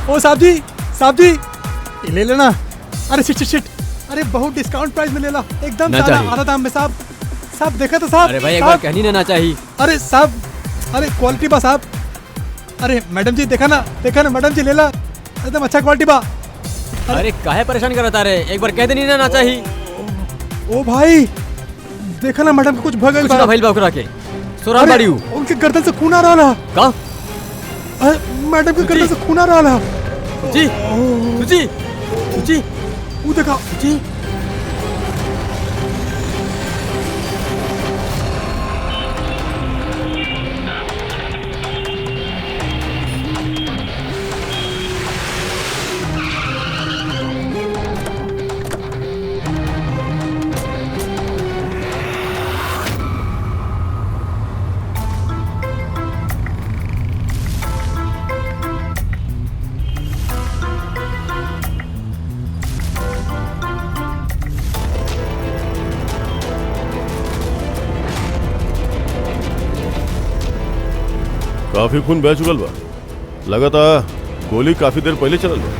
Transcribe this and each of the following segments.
ओ साहब जी ये ले लेना। अरे शिट अरे बहुत डिस्काउंट प्राइस में ले ला, एकदम आधा दाम में साहब। साहब देखा तो साहब। अरे भाई एक बार कहनी ना चाहिए। अरे साहब, अरे क्वालिटी बा साहब। अरे मैडम जी देखा ना मैडम जी ले ला, एकदम अच्छा क्वालिटी बा। अरे काहे परेशान करता रे, एक बार कह देनी ना चाहिए। ओ भाई देखा ना मैडम को कुछ भगल बा भइल बा ओकरा के सोरा बाड़ी उनके गर्दन से खून आ रहा का। मैडम के गर्दन से खून आ रहा जी जी वो देखा जी। काफी खून बह चुकल बा, लगातार गोली काफी देर पहले चलल बा।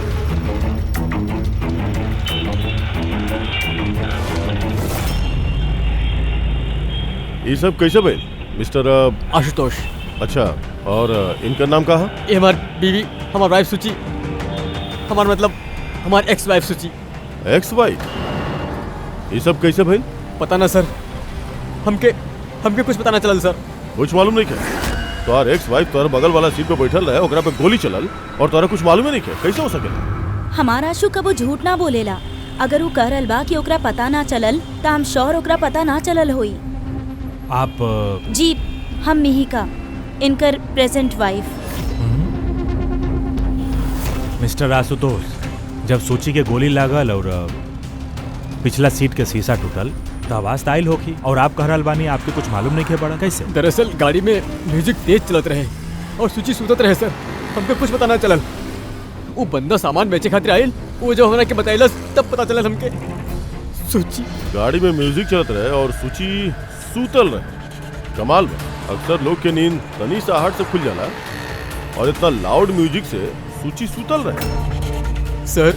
ये सब कैसे भइल मिस्टर आशुतोष? अच्छा, और इनका नाम का है? ये हमार बीवी, हमार वाइफ सुची, हमार मतलब हमार एक्स वाइफ सुची। Ex wife? ये सब कैसे भइल? पता ना सर, हमके कुछ पता ना चलल सर। कुछ मालूम नहीं क्या? तोहर एक्स वाइफ तोहर बगल वाला सीट पे बैठल रहे, ओकरा पे गोली चलल और तोहरा कुछ मालूम ही नहीं क्या? कैसे हो सकेला? हमारा आशु कबो झूठ ना बोलेला। अगर वो कह रहल बा कि ओकरा पता ना चलल त हम श्योर ओकरा पता ना चलल होई। आप जी हम मिहिका, इनकर प्रेजेंट वाइफ। मिस्टर आशुतोष, जब सूची के गोली लागल और पिछला सीट के शीशा टूटल तो आवाज आयल होगी, और आप कह रहल बानी आपके कुछ मालूम नहीं के पड़ा कैसे? दरअसल गाड़ी में म्यूजिक तेज चलत रहे और सूची सुतत रहे सर, हमके कुछ पता ना चलल। वो बंदा सामान बेचे खातिर आयल, वो जो हमरा के बताइलस तब पता चलल हमके। सूची गाड़ी में म्यूजिक चलत रहे और सूची सूतल रहे। कमाल बा, अक्सर लोग के नींद तनी सा आहट से खुल जाला और इतना लाउड म्यूजिक से सूची सूतल रहे। सर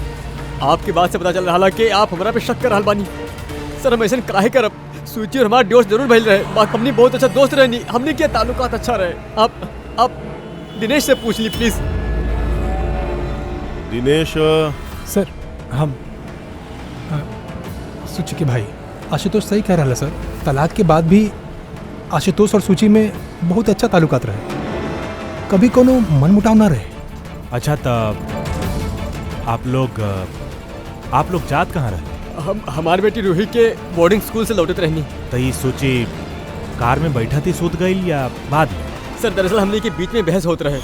आपके बात से पता चल रहा कि आप हमारा पे शक कर रहा बानी। सर हम ऐसा काहे करब? सूची और हमारा दोस्त जरूर भइल रहे, बात हमने बहुत अच्छा दोस्त रहनी, हमने क्या ताल्लुकात अच्छा रहे। आप दिनेश से पूछ ली प्लीज। दिनेश सर, हम सूची के भाई आशुतोष सही कह रहा है सर। तलाक के बाद भी आशुतोष और सूची में बहुत अच्छा ताल्लुकात रहे, कभी कोनो मनमुटाव ना रहे। अच्छा तब आप लोग जात कहाँ रहे? हम हमारी बेटी रूही के बोर्डिंग स्कूल से लौटत रहनी। तो ये सूची कार में बैठा थी सूत गई या बाद में? सर दरअसल हमने के बीच में बहस होत रहे।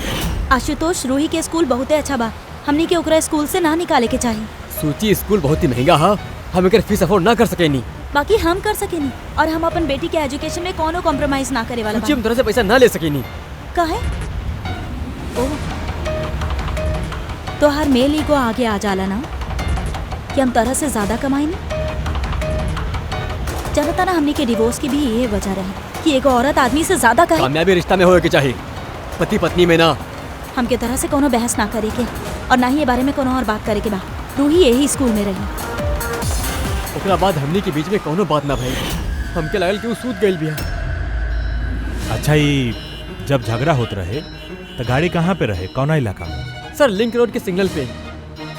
आशुतोष, रूही के स्कूल बहुत अच्छा बा, हमने के ओकरा स्कूल से ना निकाले के चाहिए। सूची स्कूल बहुत ही महंगा है, हम एकर फीस अफोर्ड ना कर सकेनी। बाकी हम कर सकेनी, और हम अपन बेटी के एजुकेशन में कोनो कॉम्प्रोमाइज ना करे वाला। सूची हम तरह से पैसा ना ले सकेनी। काहे? ओह, तो हर मेल ईगो आगे आ जाला ना कि हम तरह से ज्यादा कमाई नहीं। जनता ना हमने के डिवोर्स की भी ये वजह रहे कि एगो औरत आदमी से ज्यादा कहे। कामयाबी रिश्ता में होए के चाहिए, पति पत्नी में ना। हमके तरह से कोनो बहस ना करे के, और ना ही ये बारे में कोनो और बात करे के बा। रूही यही स्कूल में रही, ओकरा बाद हमने के बीच में कोनो बात ना भइल। हमके लागल कि वो सूत गइल बिया। अच्छा, ये जब झगड़ा होत रहे तो गाड़ी कहाँ पे रहे, कौना इलाका में? सर लिंक रोड के सिग्नल पे,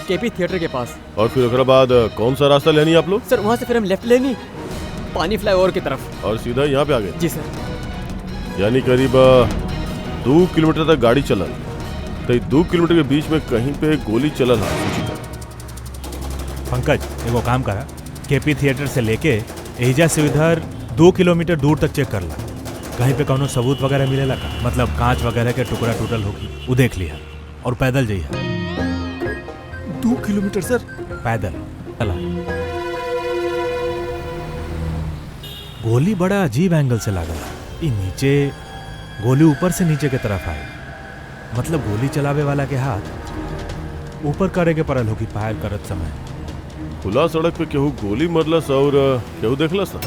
केपी थिएटर के पास। और फिर उसके बाद कौन सा रास्ता लेनी आप लोग? सर वहाँ से फिर हम लेफ्ट लेनी पानी फ्लाईओवर की तरफ, और सीधा यहाँ पे आ गए? जी सर। यानी करीब 2 किलोमीटर तक गाड़ी चलल, तो 2 किलोमीटर के बीच में कहीं पे गोली चलल है। पंकज एगो काम करा, केपी थिएटर से लेके एहिजा से उधर 2 किलोमीटर दूर तक चेक कर ला, कहीं पे कोनो सबूत वगैरह मिलेला का, मतलब कांच वगैरह के टुकड़ा टूटल होगी वो देख लिया, और पैदल जाइए। 2 किलोमीटर सर? पैदल चला। गोली बड़ा अजीब एंगल से लागल, ई नीचे गोली ऊपर से नीचे के तरफ आए, मतलब गोली चलावे वाला के हाथ ऊपर करे के पड़ल होगी फायर करत समय। खुला सड़क पे केहू गोली मरलस और केहू देखलस ना?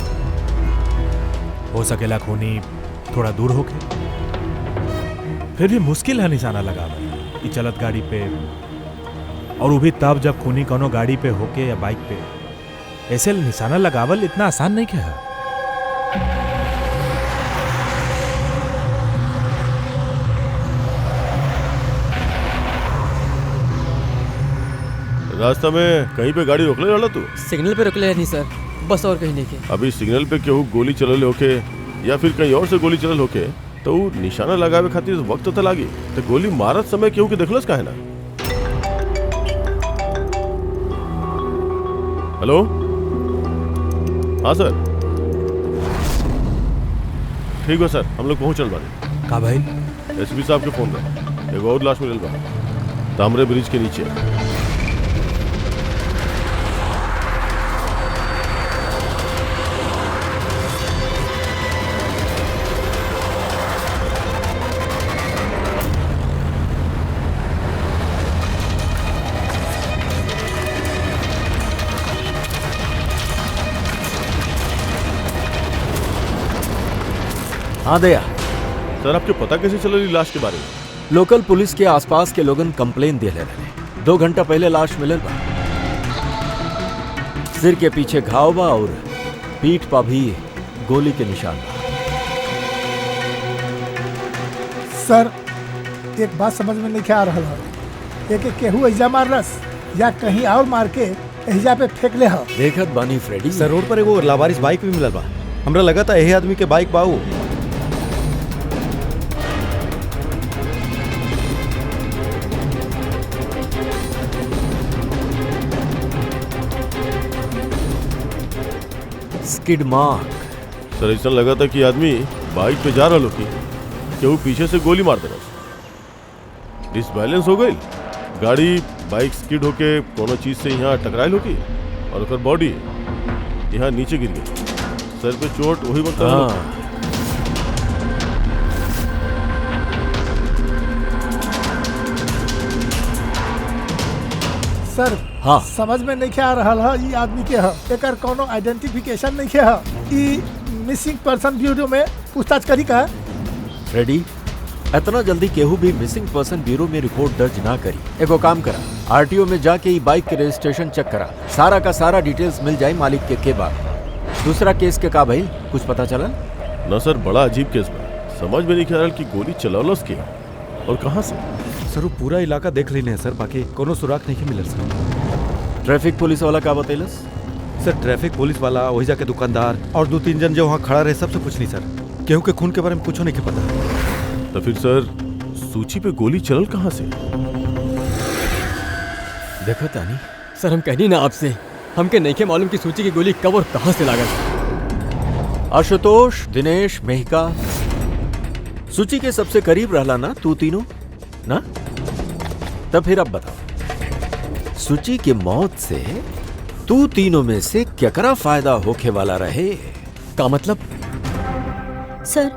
हो सकेला खूनी थोड़ा दूर होके, फिर भी मुश्किल है निशाना लगावल। ई चलत गाड़ी पे और वो भी तब जब खूनी कोनो गाड़ी पे होके या बाइक पे। ऐसे निशाना लगावल इतना आसान नहीं क्या? रास्ता में कहीं पे गाड़ी रोक ले रहा तू? सिग्नल पे रुकले नहीं सर, बस और कहीं नहीं के। अभी सिग्नल पे केहू गोली चलल होके या फिर कहीं और से गोली चलल होके तो ऊ निशाना लगावे खातिर वक्त तो लागी, तो गोली मारत समय केहू के देखलस काहे ना? हेलो, हाँ सर, ठीक बा सर, हम लोग पहुंचल बानी। का भाई? एसपी साहब के फोन रहा, एगो और लाश मिलल बा तामरे ब्रिज के नीचे। हाँ दया, सर आपके पता कैसे चलल लाश के बारे में? लोकल पुलिस के आसपास के लोगन कंप्लेन दिले रहे। 2 घंटा पहले लाश मिलल बा। सिर के पीछे घाव बा और पीठ पर भी गोली के निशान बा। सर एक बात समझ में नहीं आ रहा है, एक केहू एजा मारलस या कहीं और मार के एजा पे फेंक ले हा। देखत बानी फ्रेडी, सर रोड पर एगो लावारिस बाइक भी मिलल बा। हमरा लगा था यही आदमी के बाइक बा ऊ। Skid mark. सर ऐसा लगा था कि आदमी बाइक पे जा रहा लोग केहू पीछे से गोली मार देना, डिसबैलेंस हो गई, गाड़ी बाइक स्किड होके कोनो चीज से यहाँ टकराई होगी और ओकर बॉडी यहाँ नीचे गिर गई, सर पे चोट वही वक्त हाँ। सर हाँ। समझ में नहीं आ रहा है, ये आदमी के है, एकर कोनो आइडेंटिफिकेशन नहीं है। ई मिसिंग पर्सन ब्यूरो में पूछताछ करी का? फ्रेडी, इतना जल्दी केहू भी मिसिंग पर्सन ब्यूरो में रिपोर्ट दर्ज ना करी। एगो काम करा, आरटीओ में जाके ई बाइक के रजिस्ट्रेशन चेक करा, सारा का सारा डिटेल्स मिल जाए मालिक के बाद। दूसरा केस के का भाई कुछ पता चला? ना सर, बड़ा अजीब केस बा, समझ में नहीं आ रहा कि गोली चलौलस के और कहाँ से। सर वो पूरा इलाका देख लेने हैं सर, बाकी कोनो सुराग नहीं मिलल सर। ट्रैफिक पुलिस वाला का बतैलस? सर ट्रैफिक पुलिस वाला, वही जाके दुकानदार और 2-3 जन जो वहाँ खड़ा रहे सबसे पूछ ली सर। केहू के खून के बारे में कुछ नहीं के पता। तो फिर सर सूची पे गोली चलल कहाँ से? देखो तानी, सर हम कहनी ना आपसे, हमके नहीं के मालूम कि सूची की गोली कब और कहाँ से लागल। आशुतोष, दिनेश, मेहका, सूची के सबसे करीब रहला ना तू तीनों ना? तब फिर अब बताओ, सूची के मौत से तू तीनों में से केकरा फायदा होके वाला रहे? का मतलब? सर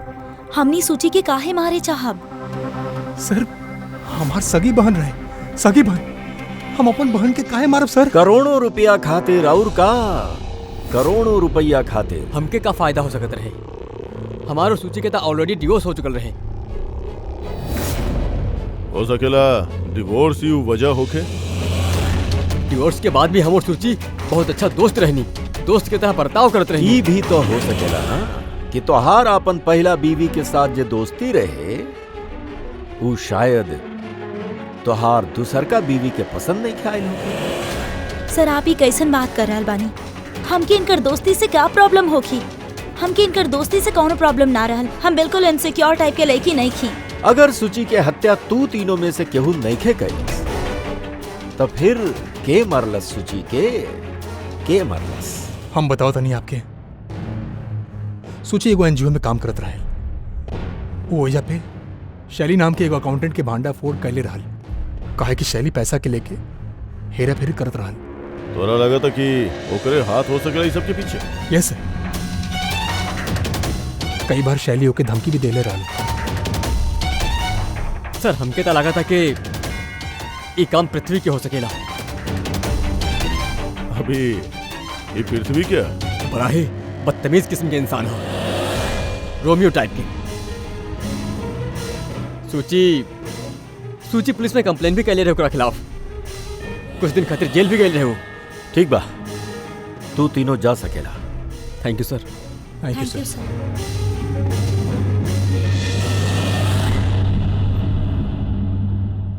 हमनी सूची के काहे मारे चाहब? सर हमार सगी बहन रहे, सगी बहन, हम अपन बहन के काहे मारब सर? करोड़ों रुपया खातिर और का? करोड़ों रुपया खातिर हमके का फायदा हो सकत रहे? हमारो सूची के तो ऑलरेडी डिवोर्स हो चुकल रहे। हो सकेला डिवोर्स ही वजह होके। डिवोर्स के बाद भी हम और सूची बहुत अच्छा दोस्त रहनी, दोस्त के तरह बर्ताव करते रहनी। ई भी तो हो सकेला ना कि तोहार अपन पहला बीवी के साथ जो दोस्ती रहे वो शायद तोहार दूसर का बीवी के पसंद नहीं खाए होगी। सर आप ही कैसन बात कर रहल बानी? हमके इनकर दोस्ती से क्या प्रॉब्लम होखी? हमके इनकर दोस्ती से कौनो प्रॉब्लम ना रहल। हम बिल्कुल इनसिक्योर टाइप के लड़की नहीं थी। अगर सूची के हत्या तू तीनों में से केहू नइखे कई तो फिर के मरलस? सूची के मरलस? हम बताओ तनी आपके। सूची एगो एनजीओ में काम करत रहे, वो वजह पे शैली नाम के एगो अकाउंटेंट के भांडा फोड़ कैले रहल, काहे कि शैली पैसा के लेके हेरा फेरी करत रहल। तोरा लगा था कि ओकरे हाथ हो सकेला इस सब के पीछे? यस सर, कई बार शैली ओके धमकी भी देले रहल। सर हमके तो लगा था कि ये काम पृथ्वी के हो सकेला। अभी ये पृथ्वी क्या? बड़ा ही बदतमीज किस्म के इंसान हो, रोमियो टाइप के। सूची पुलिस में कंप्लेन भी कर ले रहे ओकरा खिलाफ। कुछ दिन खातिर जेल भी गए रहे हो। ठीक बा, तू तीनों जा सकेला। Thank you sir. Thank you thank you sir. Sir.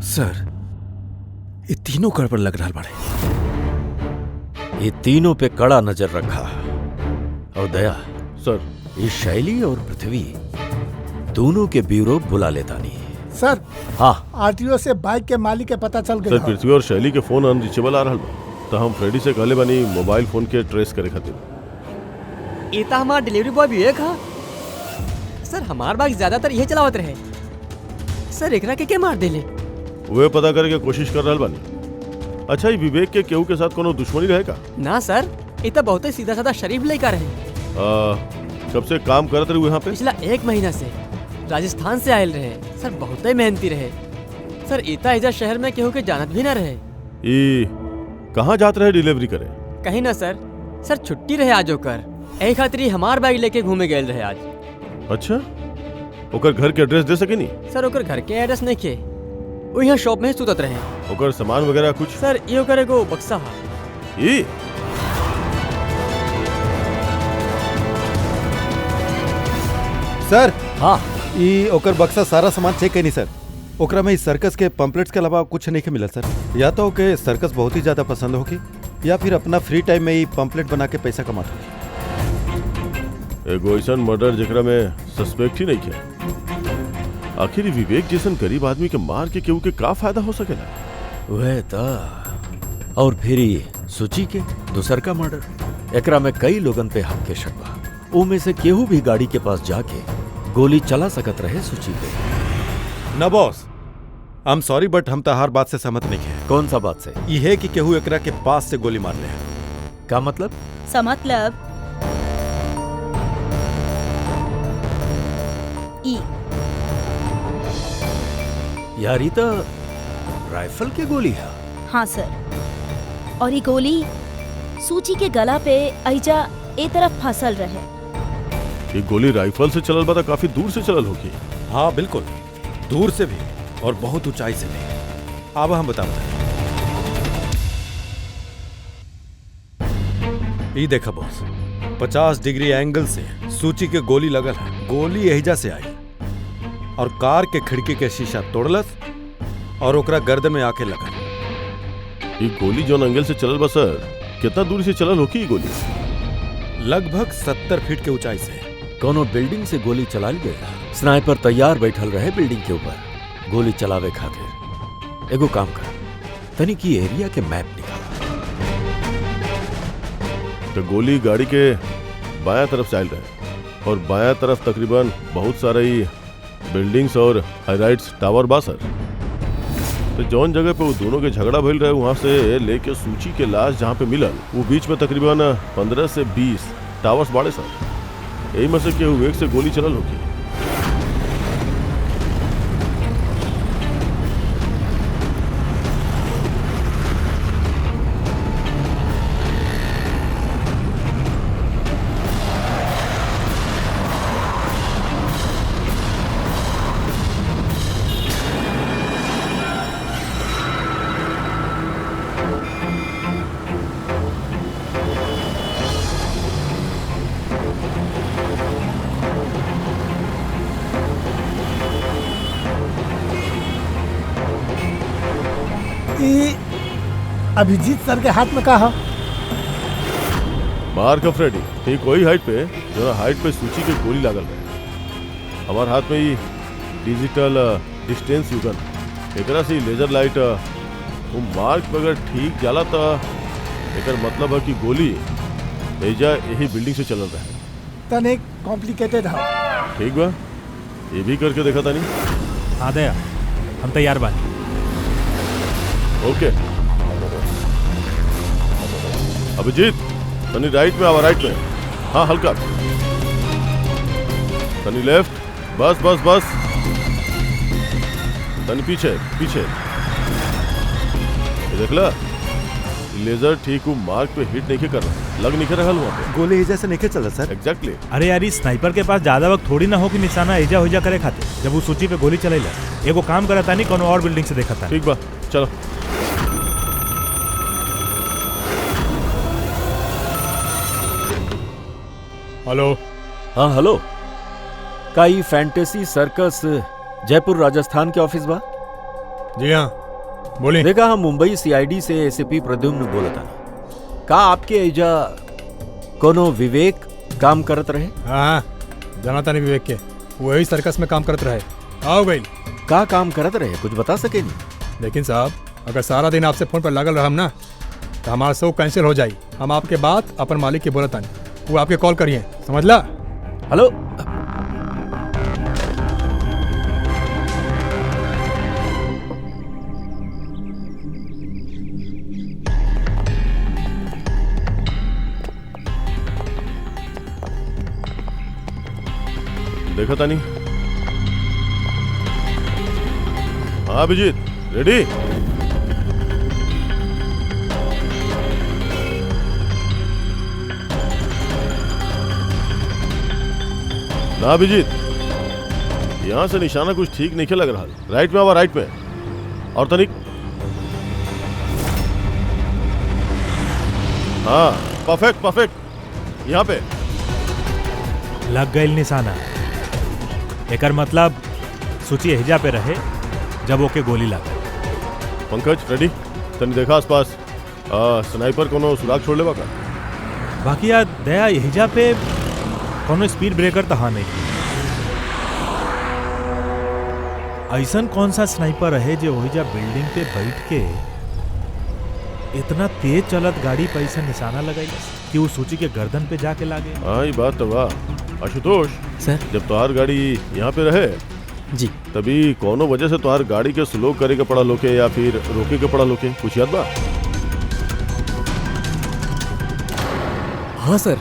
Sir, ये तीनों गड़बड़ लग रहा बाड़े। ये तीनों पे कड़ा नजर रखा। और दया सर ये शैली और पृथ्वी दोनों के ब्यूरो बुला लेता नहीं। सर हाँ, आरटीओ से बाइक के मालिक के पता चल सर गया। पृथ्वी और शैली के फोन अनरीचेबल आ रहा बा, तो हम फ्रेडी से कहले बानी मोबाइल फोन के ट्रेस करे खातिर। इता हमार डिलीवरी बॉय विवेक हा। सर हमार बाइक ज्यादातर यही चलावत रहे। सर एकरा के मार देले? वे पता करे के कोशिश कर रहा बानी। अच्छा, ये विवेक के केहू के साथ कोनो दुश्मनी रहे का? ना सर, इता बहुत ही सीधा साधा शरीफ लड़का रहे। कब से काम करते रहे यहाँ पे? पिछला 1 महीना से राजस्थान से आयल रहे। सर बहुत ही मेहनती रहे। सर इता इजा शहर में केहू के जानत भी ना रहे। ये कहाँ जात रहे डिलीवरी करे? कहीं ना सर। सर छुट्टी रहे आज होकर, यही खातिर ही हमार बाइक लेके घूमे गए रहे आज। अच्छा, ओकर घर के एड्रेस दे सके नहीं? सर ओकर घर के एड्रेस नहीं खे, वो यहाँ शॉप में ही सुतत रहे। ओकर सामान वगैरह कुछ? सर ये ओकर एगो बक्सा हा। ये सर, हाँ, ई ओकर बक्सा सारा सामान चेक कई नहीं सर। ओकरा में इस सर्कस के पंपलेट्स के अलावा कुछ नहीं के मिला सर। या तो ओके सर्कस बहुत ही ज्यादा पसंद होगी, या फिर अपना फ्री टाइम में ही पंपलेट बना के पैसा कमाता होगी। एगो ऐसा मर्डर जेकरा में सस्पेक्ट ही नहीं किया। आखिर ये विवेक जैसन गरीब आदमी के मार के केहू के का फायदा हो सकेला? वह था। और फिर ये सूची के दूसर का मर्डर। एकरा में कई लोगन पे हक के शक बा। ओ में से केहू भी गाड़ी के पास जाके गोली चला सकत रहे सूची पे। ना बॉस, आई एम सॉरी बट हम तहार बात से सहमत नहीं है। कौन सा बात से? ये है कि केहू एकरा के पास से गोली मार ले है। का मतलब? मतलब ई यार, ये तो राइफल के गोली है। हाँ सर, और ये गोली सूची के गला पे ऐजा ए तरफ फंसल रहे। ये गोली राइफल से चलल बा, काफी दूर से चलल होगी। हाँ बिल्कुल, दूर से भी और बहुत ऊंचाई से भी। अब हम बताओ, ये देखा बॉस, 50 डिग्री एंगल से सूची के गोली लगल है। गोली एहिजा से आई और कार के खिड़की के शीशा तोड़लस और ओकरा गर्दन में आके लगल। ये गोली जोन एंगल से चलल बा सर, कितना दूर से चलल होगी ये गोली? लगभग 70 फीट के ऊंचाई से। कोनो बिल्डिंग से गोली चलाल गया। स्नाइपर तैयार बैठल रहे बिल्डिंग के ऊपर गोली चलावे खातिर। एगो काम कर, तनी की एरिया के मैप निकाल। तो गोली गाड़ी के बायां तरफ से आयल रहे और बायां तरफ तकरीबन बहुत सारे बिल्डिंग्स और हाईराइट्स टावर बा सर। तो जौन जगह पे वो दोनों के झगड़ा भइल रहे, वहां से लेके सूची के लाश जहाँ पे मिलल, वो बीच में तकरीबन 15 से 20 टावर्स बाड़े सर। यही में से केहू एक से गोली चलल होगी। ई अभिजीत सर के हाथ में कहा। मार का फ्रेडी ठीक वही हाइट पे जो हाइट पे सूची के गोली लागल रहे। हमारे हाथ में ही डिजिटल डिस्टेंस युगन, एकरा से लेजर लाइट वो मार्क पे अगर ठीक जाला तो एकर मतलब है कि गोली एजा यही बिल्डिंग से चलल रहे। तने कॉम्प्लिकेटेड है। ठीक बा, ये भी करके देखा था नहीं? हाँ दया, हम तैयार बानी। ओके अभिजीत, तनी राइट में आवा, राइट में। हाँ हल्का, तनी लेफ्ट, बस बस बस, तनी पीछे पीछे। ये देख ला, लेजर ठीक वो मार्क पे हिट नहीं कर रहा, लग नहीं रहा वहाँ पे। गोली एजा से नहीं चला सर। एग्जैक्टली। अरे यार, इस स्नाइपर के पास ज्यादा वक्त थोड़ी ना हो कि निशाना एजा होजा करे खातिर। जब वो सूची पे गोली चलेला, एगो काम करता नहीं, कोनो और बिल्डिंग से देखा था। ठीक बा, चलो। हेलो। हाँ हेलो, का ई फैंटेसी सर्कस जयपुर राजस्थान के ऑफिस बा? जी हाँ, बोलिए। देखा, हम मुंबई सीआईडी से एसीपी प्रद्युम्न बोलत था। का आपके एजा कोनो विवेक काम करत रहे? हाँ, जाना था नहीं विवेक के, वही सर्कस में काम करते रहे। आओ गई। का काम करत रहे, कुछ बता सके नहीं? लेकिन साहब, अगर सारा दिन आपसे फोन पर लागल रहम ना तो हमारा शो कैंसिल हो जाई। हम आपके बात अपन मालिक के बोलत तानी, वो आपके कॉल करिए, समझला? हेलो, देखा था नहीं? हाँ अभिजीत, रेडी? ना अभिजीत, यहां से निशाना कुछ ठीक नहीं लग रहा। राइट में आवा, राइट में। और तनिक, हाँ परफेक्ट परफेक्ट, यहाँ पे लग गई निशाना। एकर मतलब सूची एहिजा पे रहे जब ओके गोली लगा। पंकज रेडी? तनी देखा आसपास स्नाइपर कोनो सुराग छोड़ लेवा का? बाकी यार दया एहिजा पे कोनो स्पीड ब्रेकर तो हाँ नहीं। ऐसन कौन सा स्नाइपर है जो ओहिजा बिल्डिंग पे बैठ के इतना तेज चलत गाड़ी पे ऐसा निशाना लगाई कि वो सूची के गर्दन पे जाके लागे? हाँ ये बात तो वाह। आशुतोष सर। जब तुम्हार गाड़ी यहाँ पे रहे जी, तभी कोनो वजह से तुम्हार गाड़ी के स्लो करे के पड़ा लोके या फिर रोके के पड़ा लोके, कुछ याद बा? हाँ सर,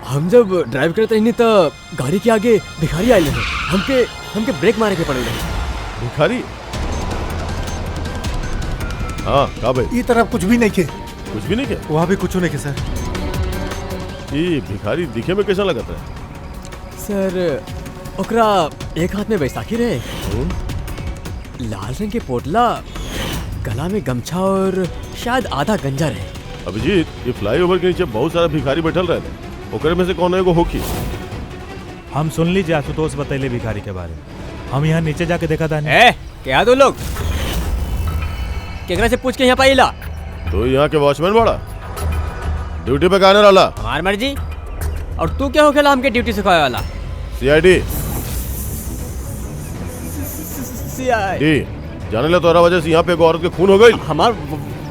हम जब ड्राइव करते ही तो गाड़ी के आगे भिखारी आए रहे, हमके ब्रेक मारे के पड़े रहे। भिखारी? हाँ का भाई? ई तरफ कुछ भी नहीं खे। कुछ भी नहीं क्या? वहाँ भी कुछ नहीं के सर। ये भिखारी दिखे में कैसा लगा था? सर ओकरा एक हाथ में बैसाखी रहे, लाल रंग के पोटला, गला में गमछा और शायद आधा गंजा रहे। अभिजीत, ये फ्लाईओवर के नीचे बहुत सारा भिखारी बैठल रहे थे, ओकरे में से कौन एगो होखी? हम सुन लीजिए आशुतोष बतैले भिखारी के बारे में। हम यहाँ नीचे जाके देखा था। क्या दो लोग केकरा से पूछ के यहाँ पाइला? तो यहाँ के वॉचमैन बड़ा ड्यूटी पे कहने वाला? हमार मर्जी। और तू क्या हो खेला हमके ड्यूटी सिखाए वाला? सीआईडी डी जाने ला तोरा वजह से यहाँ पे एक औरत के खून हो गई। हमार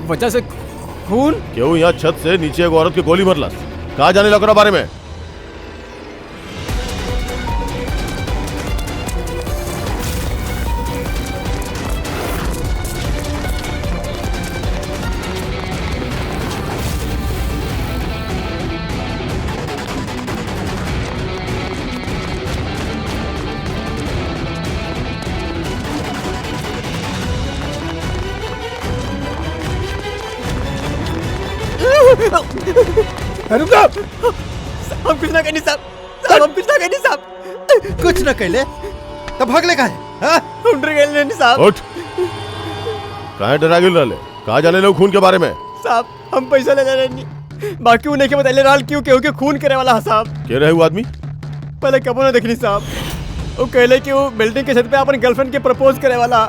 वजह से खून? क्यों यहाँ छत से नीचे एक औरत की गोली मरला? कहा जाने लगा बारे में? रुको, हम कुछ ना कहनी साहब, हम कुछ ना कहनी साहब। कुछ न कहले तब भागले का है? हाँ? हम डर गए नहीं साहब। उठ, कहाँ डरा गिल रहे? कहा जाने लो खून के बारे में? साहब हम पैसा ले रहे नहीं, बाकी उन्हें के बताइले राल क्यों के खून करे वाला है साहब। क्या रहे वो आदमी? पहले कबो ना देखनी साहब, वो कहले कि वो बिल्डिंग के छत पे अपन गर्लफ्रेंड के प्रपोज करे वाला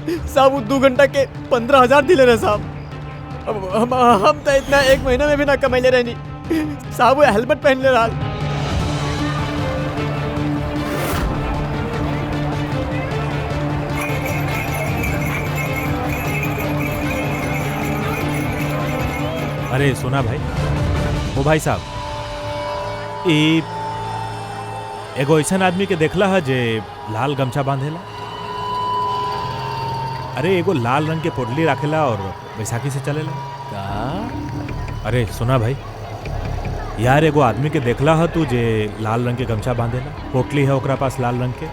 साहब। वो 2 घंटा के 15,000 दिले रहे साहब। अब हम तो इतना 1 महीना में भी ना कमाई ले रहनी साहब। वो हेलमेट पहन ले रहा। अरे सुना भाई, ओ भाई साहब, एगो ऐसा आदमी के देखला है जे लाल गमछा बांधेला? अरे एगो लाल रंग के पोटली रखेला और बैसाखी से चलेला। का? अरे सुना भाई, यार एगो आदमी के देखला है तू जे लाल रंग के गमछा बांधेला, पोटली है ओकरा पास लाल रंग के,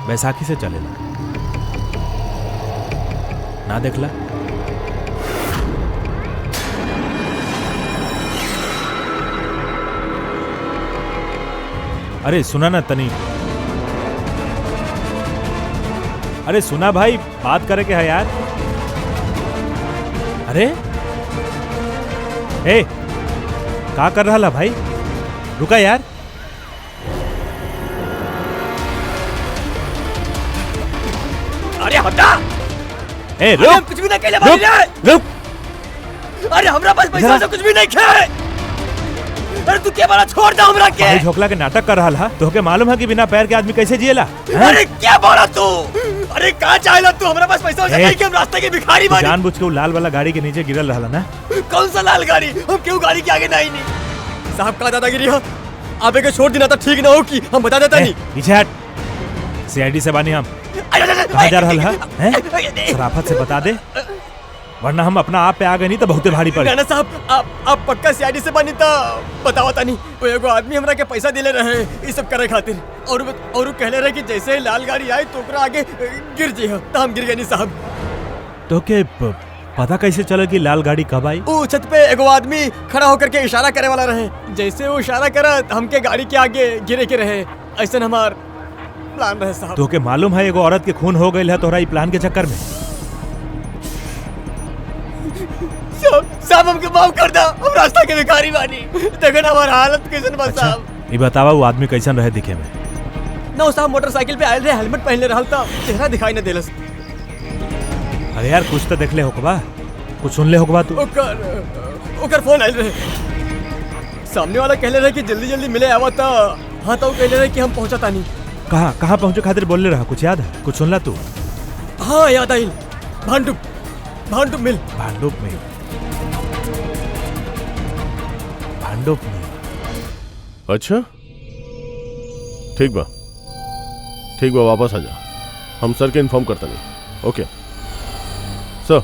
बैसाखी से चलेला? ना देखला? अरे सुना ना तनी, अरे सुना भाई, बात करे के है यार। अरे ए, का कर रहा ला भाई? रुका यार। अरे हटा। ए अरे हम रुक कुछ भी नहीं कहले बानी रे। रुक। अरे हमरा पास पैसा इधर से कुछ भी नहीं खे। अरे तू क्या बड़ा छोड़ दे हमरा के। भाई झोकला के नाटक कर रहा है, तोहके मालूम है कि बिना पैर के आदमी कैसे जिएला? हैं? अरे क्या बोला तू? अरे कहाँ चाहेला तू? हमरा पास पैसा ए, नहीं कि हम रास्ते के भिखारी बानी। जानबूझ के वो लाल वाला गाड़ी के नीचे गिरल रहा ना। कौन सा लाल गाड़ी? हम क्यों गाड़ी के आगे नहीं साहब का दादागिरी है। आप एक छोड़ देना तो ठीक ना हो कि हम बता देता नहीं। पीछे हट। सीआईडी से बानी हम। कहाँ जा रहा है? शराफत से बता दे, वरना हम अपना आप पे आ गए नहीं तो बहुते भारी पड़े। राणा साहब आप पक्का सीआईडी से बनी तो बताओ तानी। वो एगो आदमी हमरा के पैसा दिले रहे ये सब करे खातिर और कहले रहे कि जैसे ही लाल गाड़ी आई तो ओकरा आगे गिर जी तो हम गिर गए नहीं साहब। तो के पता कैसे चला कि लाल गाड़ी कब आई? वो छत पे एगो आदमी खड़ा होकर के इशारा करे वाला रहे। जैसे वो इशारा करा हमके गाड़ी के आगे गिरे के रहे। ऐसा हमार प्लान रहे साहब। तो के मालूम है एगो औरत के खून हो गई है तोहरा ई प्लान के चक्कर में। साहब हमके माफ कर दो। हम रास्ता के भिखारी बानी। देखो ना हमार हालत कैसन बा साहब। ये बतावा वो आदमी कैसन रहे दिखे में? ना साहब मोटरसाइकिल पे आयल रहे, हेलमेट पहनले रहल था, चेहरा दिखाई न देलस। अरे यार कुछ तो देख ले होकबा, कुछ सुन ले होकबा तू। ओकर फोन आयल रहे। सामने वाला कहले रहे कि जल्दी जल्दी मिले आवा था। हाँ तो कहले रहे कि हम पहुंचा तानी। कहाँ पहुंचे खातिर बोल रहा? कुछ याद है? कुछ सुन ला तू? हाँ याद आइल। भांडुप मिल। अच्छा ठीक बा वापस आ जा। हम सर के इन्फॉर्म करता नहीं। ओके सर।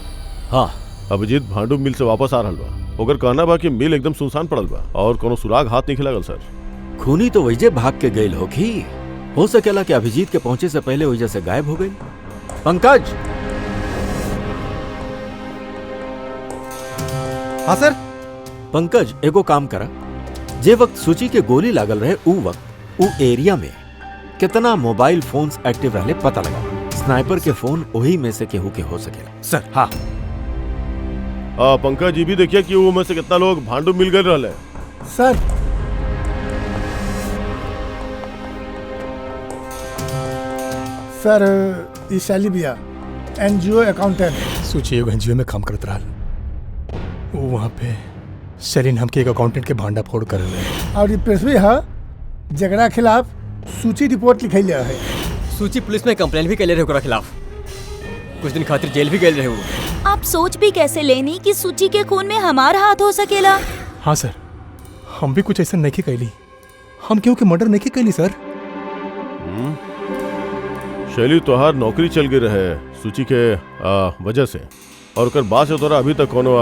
हाँ अभिजीत भांडू मिल से वापस आ रहा बा। ओकर कहना बा कि मिल एकदम सुनसान पड़ल बा और कोनो सुराग हाथ नहीं खिलागल सर। खूनी तो वैजे भाग के गई होगी। हो सकेला कि अभिजीत के पहुंचे से पहले वजह से गायब हो गई। पंकज। हाँ सर। पंकज एगो काम करा, जे वक्त सूची के गोली लागल रहे उ वक्त उ एरिया में कितना मोबाइल फोन्स एक्टिव रहले पता लगा। स्नाइपर के फोन वही में से केहू के हो सकेला। सर हाँ। पंकज जी भी देखिए कि वो में से कितना लोग भांडू मिल गए रहले। सर सर ई शैली भैया एनजीओ अकाउंटेंट। सोचिए एगो एनजीओ में काम करत रहा। वो वहाँ पे शरीन हमके एक अकाउंटेंट के भांडा फोड़ कर रहे। और ये पृथ्वी है जगड़ा खिलाफ सूची रिपोर्ट लिखल है। सूची पुलिस में कंप्लेन भी कैले रहे ओकरा खिलाफ। कुछ दिन खातिर जेल भी गए रहे वो। आप सोच भी कैसे लेनी कि सूची के खून में हमारा हाथ हो सकेला? हाँ सर, हम भी कुछ ऐसा नहीं कैली। हम क्यों के मर्डर नहीं कैली सर। शैली तोहार नौकरी चल गई रहे सूची के वजह से और ओकर बाद से तोरा अभी तक कोनो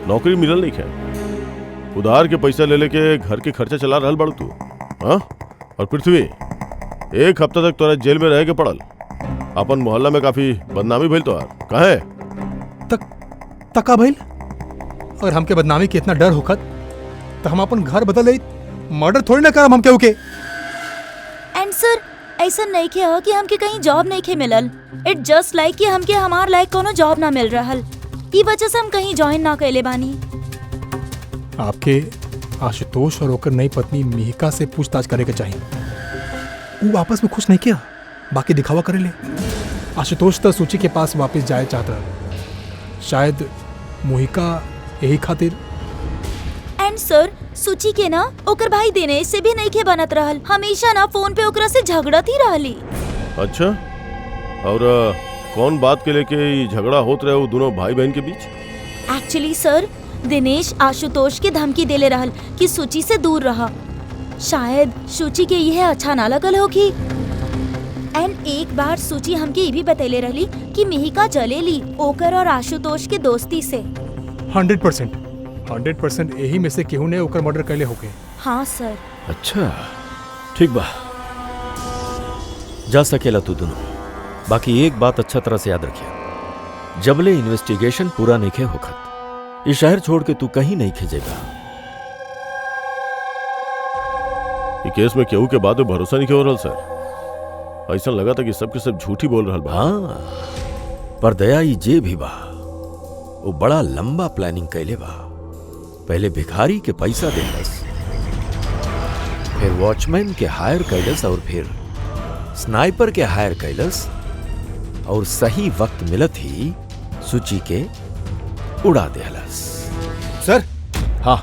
नौकरी मिलल नहीं है। उधार के पैसा ले लेके घर के खर्चा चला रहल बड़ तू। हाँ और पृथ्वी एक हफ्ता तक तोरा जेल में रह के पड़ल। अपन मोहल्ला में काफी बदनामी भइल तोहार। काहे? तका भइल। और हमके बदनामी के इतना डर होखत तो हम अपन घर बदल ले मर्डर थोड़ी ना करम हम केहू के। एंड सर ऐसा नहीं के हो कि हमके कहीं जॉब नहीं के मिलल। इट जस्ट लाइक कि हमके हमार लायक कोनो जॉब ना मिल रहल। ई वजह से हम कहीं ज्वाइन ना कैले बानी। आपके आशुतोष और ओकर नई पत्नी मिहिका से पूछताछ करे के चाहिए। वो आपस में खुश नहीं किया, बाकी दिखावा करे ले। आशुतोष तो सूची के पास वापस जाए चाहता रहा। शायद मोहिका यही खातिर। एंड सर सूची के ना ओकर भाई दिनेश से भी नहीं के बनत रहल। हमेशा ना फोन पे ओकरा से झगड़त ही रहली। अच्छा और कौन बात के लेके ये झगड़ा होत रहे वो दोनों भाई बहन के बीच? एक्चुअली सर दिनेश आशुतोष के धमकी देले रहल कि सूची से दूर रहा। शायद सूची के यह अच्छा ना लगल होगी। एंड एक बार सूची हमके ये भी बतैले रहली कि मिहिका जलेली ओकर और आशुतोष के दोस्ती से। 100% यही में से केहू ने ओकर मर्डर कैले होके। हाँ सर। अच्छा ठीक बा, जा सकेला तू दोनों। बाकी एक बात अच्छा तरह से याद रखिए, जबले इन्वेस्टिगेशन पूरा नहीं खे होखत ये शहर छोड़ के तू कहीं नहीं खेजेगा। ये केस में केहू के बाद भरोसा नहीं हो रहा सर। ऐसा लगा था कि सबके सब झूठी बोल रहा बा। हाँ पर दया ई जे भी बा वो बड़ा लंबा प्लानिंग कैले बा। पहले भिखारी के पैसा देलस, फिर वॉचमैन के हायर कैलस और फिर स्नाइपर के हायर कैलस और सही वक्त मिलत ही सूची के उड़ा देहलस। सर हाँ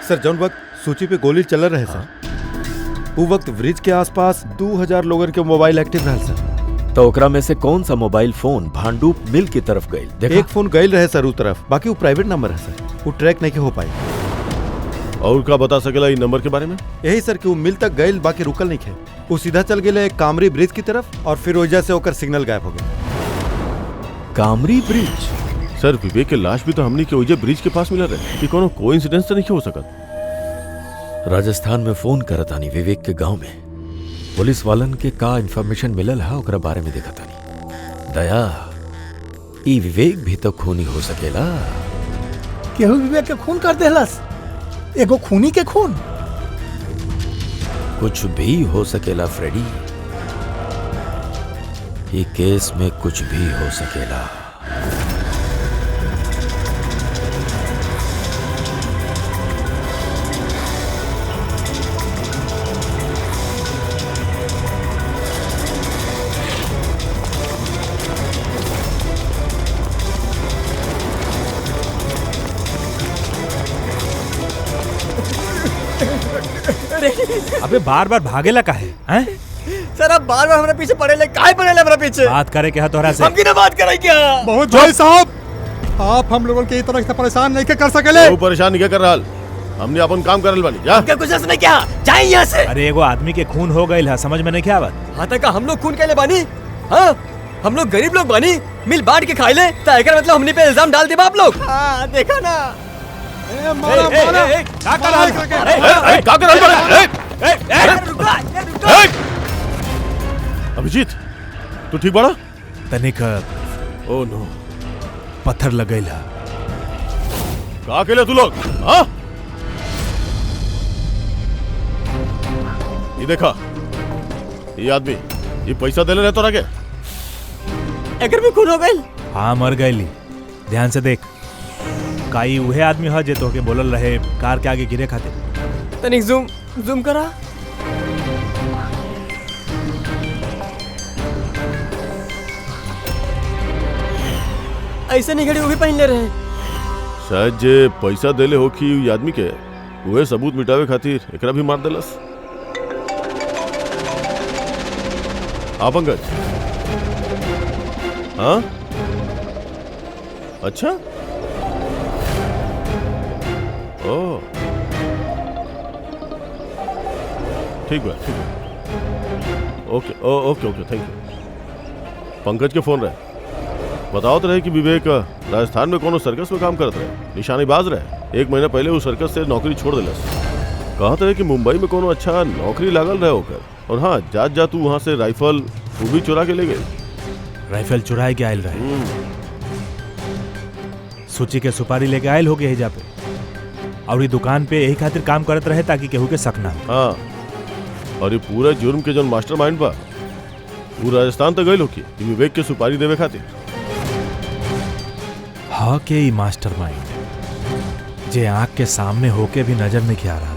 सर जौन वक्त सूची पे गोली चल रहे सर वो वक्त ब्रिज के आसपास 2000 लोगन के मोबाइल एक्टिव रहल सर। तो ओकरा में से कौन सा मोबाइल फोन भांडूप मिल की तरफ गई देखा? एक फोन गईल रहे सर उ तरफ, बाकी वो प्राइवेट नंबर है सर, वो ट्रैक नहीं के हो पाई। और का बता सकेला इन नंबर के बारे में? यही सर कि वो मिल तक गईल, बाकी रुकल नहीं खे। वो सीधा चल गए कामरी ब्रिज की तरफ और फिर वजह से होकर सिग्नल गायब हो गया। कामरी ब्रिज? सर विवेक के लाश भी तो हमनी के ओइजे ब्रिज के पास मिला रहे कि कोनो कोइंसिडेंस तो नहीं हो सकत। राजस्थान में फोन करत आनी विवेक के गांव में पुलिस वालन के का इन्फॉर्मेशन मिलल है ओकरा बारे में देखा तानी। दया ई विवेक भी तो खूनी हो सकेला। केहू विवेक के खून कर देहलस, एगो खूनी के खून। कुछ भी हो सकेला फ्रेडी, ये केस में कुछ भी हो सकेला। अबे बार बार भागेला काहे हैं? सर आप बार बार हमारे पीछे पड़े काहे पड़े हमारे पीछे? बात करे क्या तोहरा से? हम की ना बात कराई क्या? बहुत भाई साहब, आप हम लोगों के तरह से परेशान नहीं कर सकेले। वो परेशान नहीं कर रहा, हमने अपन काम करल बानी। जा क्या कुछ नहीं क्या? जाए यहाँ से। अरे एगो आदमी के खून हो गई है, समझ में नहीं क्या बात? हाँ तक हम लोग खून कैले बानी? हाँ हम लोग गरीब लोग बानी, मिल बांट के खाई ले, तो मतलब हमने पे इल्जाम डाल दे आप लोग। हाँ देखा ना, अभिजीत तू ठीक बड़ा? तनिक ओ नो, पत्थर लगेला। का अकेले तू लोग? हाँ ये देखा, ये आदमी ये पैसा देले रहे तोरा के? एकर भी खून हो गई? हाँ मर गईली, ध्यान से देख। काई उहे आदमी है जे तोके बोलल रहे कार के आगे गिरे खाते। तनिक जूम जूम करा। ऐसे नहीं घड़ी वो भी पहन ले रहे। शायद जे पैसा देले हो कि ये आदमी के वह सबूत मिटावे खातिर एकरा भी मार देलस। हाँ पंकज, हाँ अच्छा, ओ ठीक है ठीक है, ओके ओके ओके थैंक यू। पंकज के फोन रहे, बताओ तो रहे कि विवेक राजस्थान में कोनो सर्कस में काम करते रहे, निशानेबाज रहे। 1 महीना पहले वो सर्कस से नौकरी छोड़ दिलस। कहते रहे कि मुंबई में कोनो अच्छा नौकरी लागल रहे होकर, और हाँ जात जा तू वहाँ से राइफल वो भी चुरा के ले गए। राइफल चुराए के आयल रहे, सूची के सुपारी लेके आयल हो गए हिजा पे, और ये दुकान पे यही खातिर काम करत रहे ताकि केहू के शक ना हो। हाँ, और ये पूरा जुर्म के जो मास्टरमाइंड बा वो राजस्थान तक गए लोग विवेक के सुपारी देवे खातिर। हाँ के ई मास्टरमाइंड जे आंख के सामने होके भी नजर नहीं आ रहा।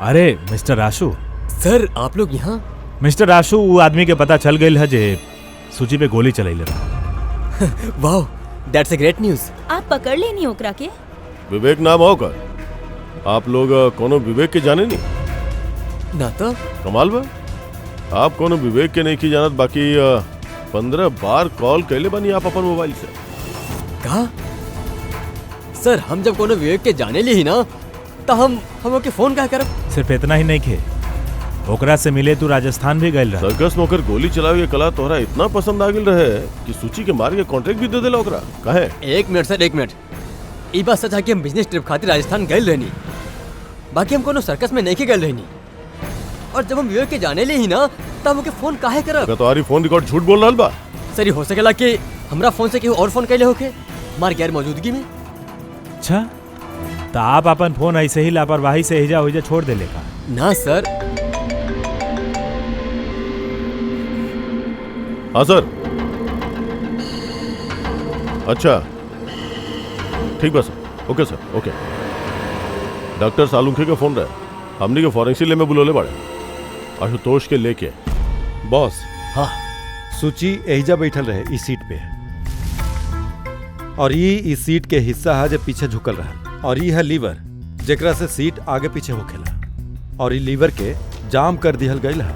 अरे मिस्टर आशु। सर आप लोग यहाँ? मिस्टर आशु, वो आदमी के पता चल गई है जे सूची पे गोली चलाई रहा। वाह, दैट्स अ ग्रेट न्यूज़। आप पकड़ लेनी ओकरा के? विवेक नाम होकर आप लोग कोनो विवेक के जाने नहीं? ना तो कमाल बा, आप कोनो विवेक के नहीं की जानत, बाकी 15 बार कॉल कैले बानी आप अपन मोबाइल से। कहा? सर हम जब कोनो विवेक के जाने ली ही ना, तो हम ओके फोन क्या करब? सिर्फ इतना ही नहीं खे, ओकरा से मिले तू राजस्थान भी गइल रहा। सर्कस में होकर गोली चलावे के कला तोहरा इतना पसंद आ गेल रहे कि सूची के मार के कॉन्ट्रैक्ट भी दे देला ओकरा। काहे? 1 मिनट सर, 1 मिनट। ई बात सच है कि हम बिजनेस ट्रिप खातिर राजस्थान गए रहनी, बाकी हम कोनो सर्कस में नहीं के गए रहनी। और जब हम विवेक के जाने ले ही ना, तब ओके फोन काहे करब? तुम्हारी फोन रिकॉर्ड झूठ बोल रहा बा। सर हो सकेला कि हमरा फोन से केहू और फोन कैले होके मार गैर मौजूदगी में। अच्छा, तो आप अपन फोन ऐसे ही लापरवाही से हिजा हुईजा छोड़ दे लेगा? ना सर। हाँ सर। अच्छा ठीक बा सर, ओके सर, ओके। डॉक्टर सालुंखे के फोन रहे, हमने के फॉरेंसिक लैब में बुलोले बाड़े आशुतोष के लेके। बॉस, हाँ सूची एहिजा बैठल रहे इस सीट पे, और ये इस सीट के हिस्सा है जो पीछे झुकल रहा, और ये है लीवर जेकरा से सीट आगे पीछे होखेला, और ये लीवर के जाम कर दिहल गईल है।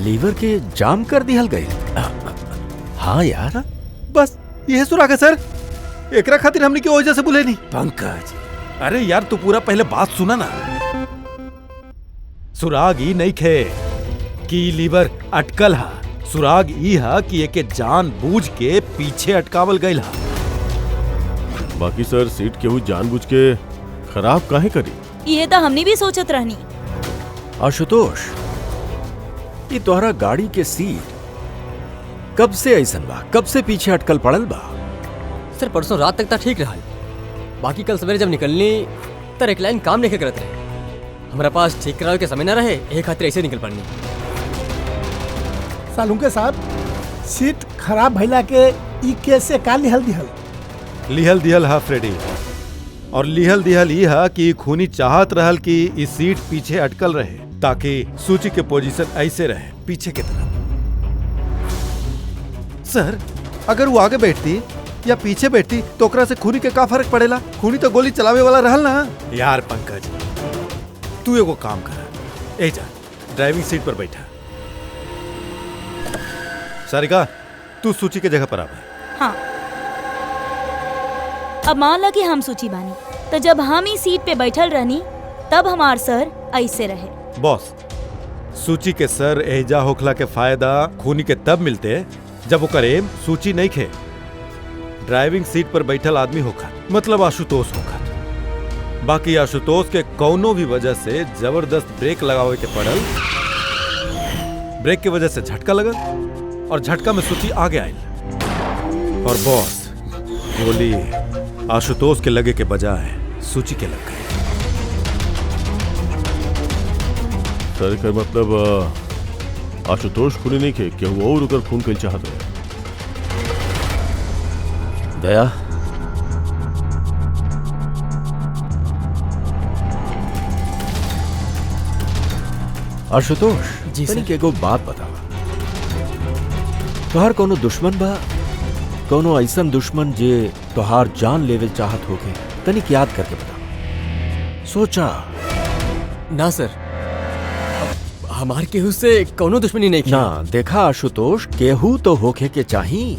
लीवर के जाम कर दिहल गई। हाँ यार, बस यह सुराग है सर, एकरा खातिर हमने की वजह से बुले नहीं। पंकज, अरे यार तू पूरा पहले बात सुना ना। सुराग ई नहीं खे कि लीवर अटकल हा, सुराग ई हा कि एके जान बूझ के पीछे अटकावल गईल हा। बाकी सर सीट केहू जानबूझ के खराब काहे करी? ये तो हमने भी सोचत रहनी। आशुतोष, ये तोहरा गाड़ी के सीट कब से ऐसन बा, कब से पीछे अटकल पड़ल बा? सर परसों रात तक तो ठीक रहा, बाकी कल सवेरे जब निकलनी तो एक लाइन काम नहीं करत रहे। हमारा पास ठीक करावे के समय ना रहे, एक खातिर ऐसे निकल पड़नी। सालुंके साहब, सीट खराब भइला के ई केस से का लिहल दिहल? लिहल दिहल हा फ्रेडी, और लिहल दिहल ई हा कि खूनी चाहत रहल कि इस सीट पीछे अटकल रहे ताकि सूची के पोजीशन ऐसे रहे पीछे की तरफ। सर, अगर वो आगे बैठती या पीछे बैठती तो ओकरा से खूनी के का फर्क पड़ेला? खूनी तो गोली चलावे वाला रहल ना। यार पंकज, तू एगो काम कर, ए जा ड्राइविंग सीट पर बैठा। सारिका, तू सूची के जगह पर आवे। हाँ, अब मान ला कि हम सूची बानी, तो जब हम इस सीट पे बैठल रहनी तब हमार सर ऐसे रहे। बॉस, सूची के सर एहजा होखला के फायदा खूनी के तब मिलते जब ओकर एम सूची नहीं खे, ड्राइविंग सीट पर बैठल आदमी होखा, मतलब आशुतोष होखा। बाकी आशुतोष के कौनो भी वजह से जबरदस्त ब्रेक लगावे के पड़ल, ब्रेक की वजह से झटका लगल, और झटका में सूची आगे आयल, और बॉस गोली आशुतोष के लगे के बजाय सूची के लग गई। सर का मतलब आशुतोष खूनी नहीं खे, केहू और ओकर खून कइल चाहत रहे। दया, आशुतोष जी सर। तनिक एगो बात बतावा, तोहार कोनो दुश्मन बा, कोनो ऐसन दुश्मन जे तोहार जान लेवे चाहत होके? तनिक याद करके बता, सोचा। ना सर, हमार केहू से कोनो दुश्मनी नहीं ना देखा आशुतोष, केहू तो होके के चाही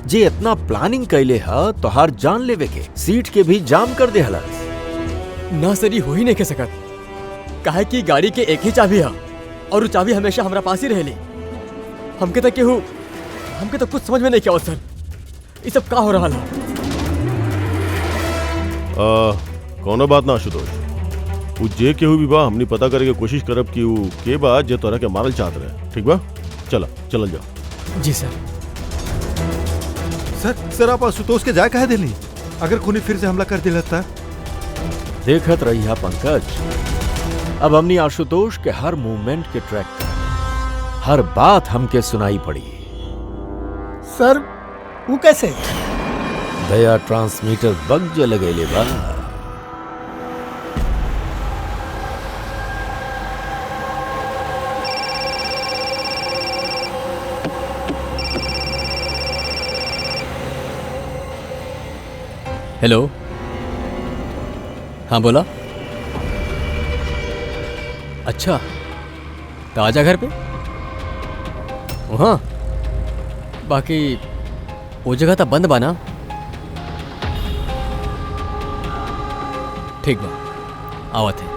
जे इतना प्लानिंग कैले हा तोहार जान लेवे के, सीट के भी जाम कर दे हला। ना सर, ये हो ही नहीं कह सकत, काहे कि गाड़ी के एक ही चाबी है और वो चाबी हमेशा हमारा पास ही रहेली। हमके तो कुछ समझ में नहीं क्या सर, ये सब का हो रहा है? कोनो बात ना आशुतोष, वो जे केहू भी बा हमनी पता करे के कोशिश करब कि वो के बा जे तोरा के मारल चाहत रहे। ठीक बा, चल जाओ। जी सर। सर आप आशुतोष के जाए कहे दिली? अगर खूनी फिर से हमला कर दिला था? देखत रही है पंकज, अब हमने आशुतोष के हर मूवमेंट के ट्रैक कर, हर बात हमके सुनाई पड़ी। सर, वो कैसे? दया ट्रांसमीटर बग जे लगेले बा। हेलो, हाँ बोला। अच्छा, तो आजा घर पे। वहाँ बाकी वो जगह तो बंद बा ना? ठीक बा, आवत है।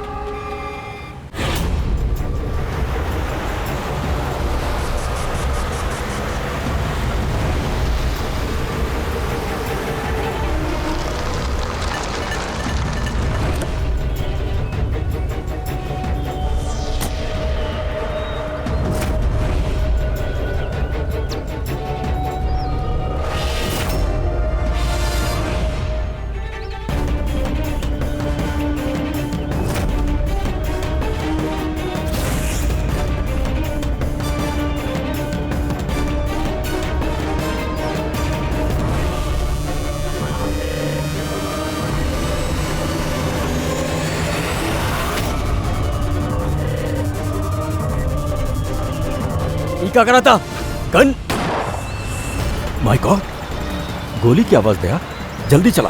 ये क्या करा था? गन? माय गॉड, गोली की आवाज दया, जल्दी चला,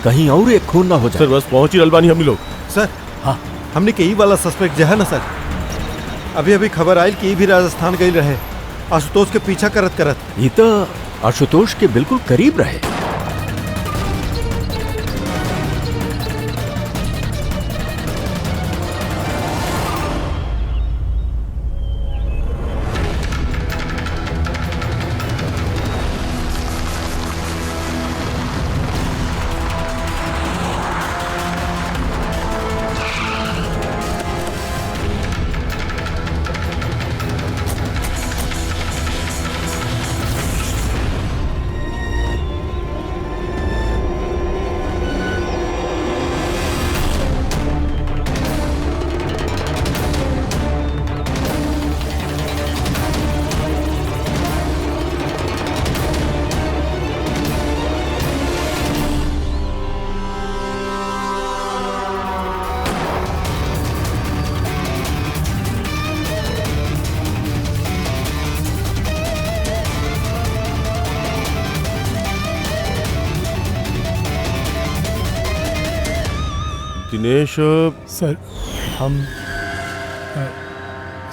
कहीं और एक खून ना हो सर जाए। बस पहुंच ही अलबानी हम लोग। सर हाँ, हमने के ई वाला सस्पेक्ट जो है ना सर, अभी अभी खबर आयल कि ई भी राजस्थान गई रहे आशुतोष के पीछा करत करत। ये तो आशुतोष के बिल्कुल करीब रहे। दिनेश सर हम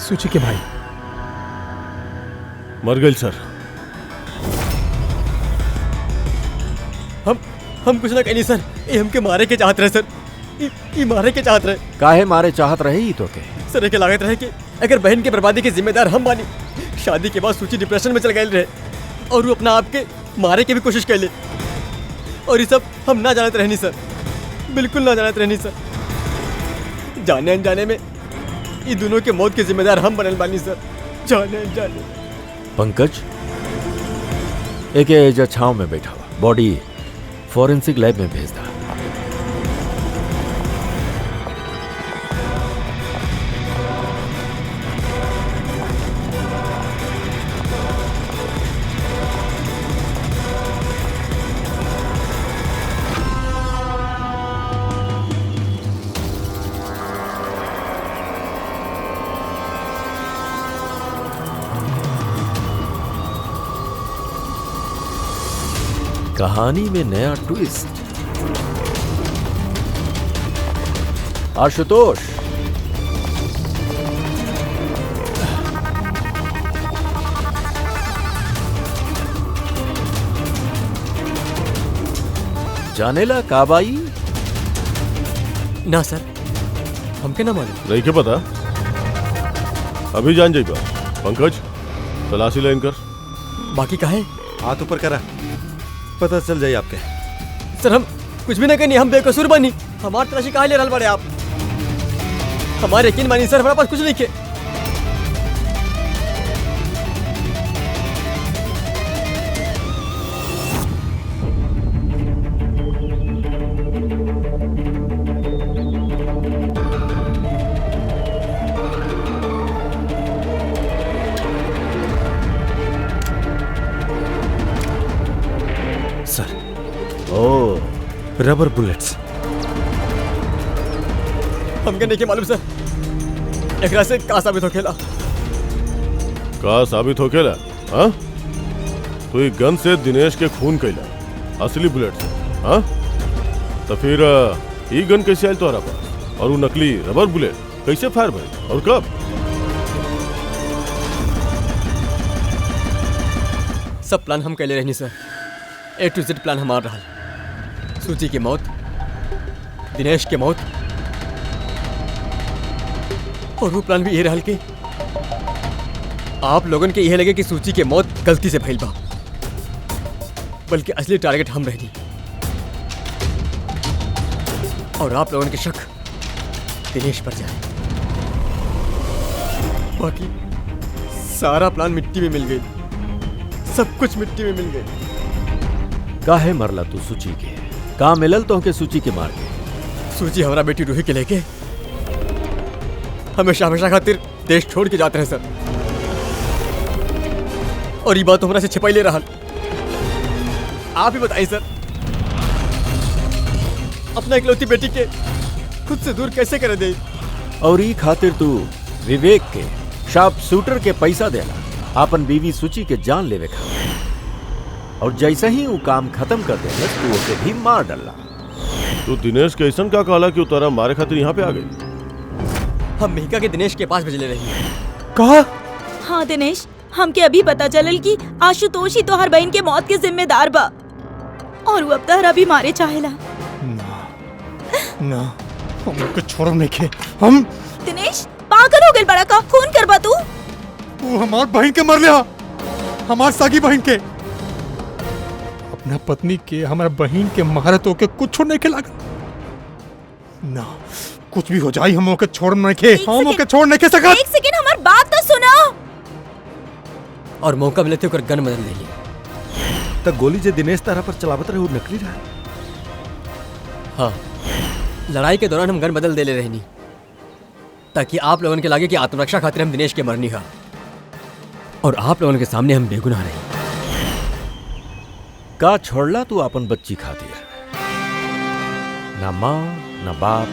सूची के भाई। मर गए सर। हम कुछ ना कहनी सर, ये हमके मारे के चाहत रहे सर, ये मारे के चाहत रहे काहे मारे चाहत रहे ही तो के? सर। के लागत रहे कि अगर बहन के बर्बादी के जिम्मेदार हम बानी। शादी के बाद सूची डिप्रेशन में चल गए रहे और वो अपना आप के मारे की भी कोशिश कर ले, और ये सब हम ना जानत रहनी सर, बिल्कुल ना जानत रहनी सर। जाने अनजाने में ये दोनों के मौत के जिम्मेदार हम बनल बानी सर, जाने अनजाने। पंकज, एक एजा छांव में बैठा हुआ, बॉडी फॉरेंसिक लैब में भेज दा। कहानी में नया ट्विस्ट। आशुतोष, जानेला काबाई? ना सर, हमके ना मालूम। नहीं के पता, अभी जान जाइबा। पंकज तलाशी लाइन कर। बाकी का है? हाथ ऊपर करा, पता चल जाए आपके। सर हम कुछ भी ना कहनी, हम बेकसूर बनी। हमार तलाशी काहे ले रहल बाड़े आप? हमारे यकीन मानी सर, हमारे पास कुछ नहीं के। सर ओ, रबर बुलेट्स। हमके नहीं के मालूम सर, एकरा से का साबित होखेला? का साबित होकेला? हाँ, तो ये गन से दिनेश के खून कैला, असली बुलेट से। हाँ, तो फिर ये गन कैसे आयल तोहरा पास, और वो नकली रबर बुलेट कैसे फायर भइल और कब? सब प्लान हम कैले रहनी सर, A to Z प्लान हमार रहा। सूची की मौत, दिनेश के मौत, और वो प्लान भी ये रहल कि आप लोगन के यह लगे कि सूची के मौत गलती से भइल बा, बल्कि असली टारगेट हम रहनी, और आप लोगन के शक दिनेश पर जाए। बाकी सारा प्लान मिट्टी में मिल गई, सब कुछ मिट्टी में मिल गई। काहे मरला तू सूची के? का मिलल तो के सूची के मार के? सूची हमारा बेटी रूही के लेके हमेशा हमेशा खातिर देश छोड़ के जाते हैं सर, और ये बात हमरा से छिपाई ले रहा। आप ही बताइए सर, अपना इकलौती बेटी के खुद से दूर कैसे कर दे? और ई खातिर तू विवेक के शार्प शूटर के पैसा देला, आपन बीवी सूची के जान लेवे खा, और जैसे ही वो काम खत्म कर देंगे तू ओके भी मार डाला। तो दिनेश के ऐसा का कहला कि उतारा मारे खातिर यहाँ पे आ गई? हम मिहिका के दिनेश के पास भेजले रही। कहा? हाँ दिनेश, हमके अभी पता चलल कि आशुतोष ही तोहर बहन के मौत के जिम्मेदार बा और वो अब तहरा भी मारे चाहेला। ना हम लोग छोड़ो नहीं के। हम दिनेश पागल हो गए बड़ा का, खून करबा तू? वो हमार बहन के मर लिया, हमार सागी बहन के। अपना पत्नी के हमारा बहन के मारत होके कुछ छोड़ नहीं के लागल ना। कुछ भी हो जाए हम ओके छोड़ नहीं के, हम ओके छोड़ नहीं के सकत। एक सेकंड हमार बात तो सुना। और मौका मिलते ओकर गन बदल देली। तक गोली जे दिनेश तारा पर चलावत रहे वो नकली रहा। हाँ, लड़ाई के दौरान हम गन बदल देले रहनी ताकि आप लोगों के लागे कि आत्मरक्षा खातिर हम दिनेश के मरनी हा और आप लोगों के सामने हम बेगुनाह रहे। का छोड़ला तू अपन बच्ची खातिर? ना माँ ना बाप,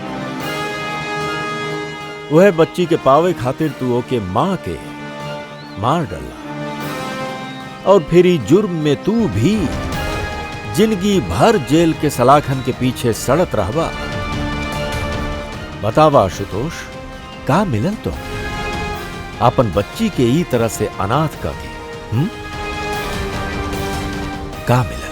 वह बच्ची के पावे खातिर तू ओके माँ के मार डाला और फिर ई जुर्म में तू भी जिंदगी भर जेल के सलाखन के पीछे सड़त रहबा। बतावा आशुतोष, का मिलल तो अपन बच्ची के ई तरह से अनाथ का के का मिलल?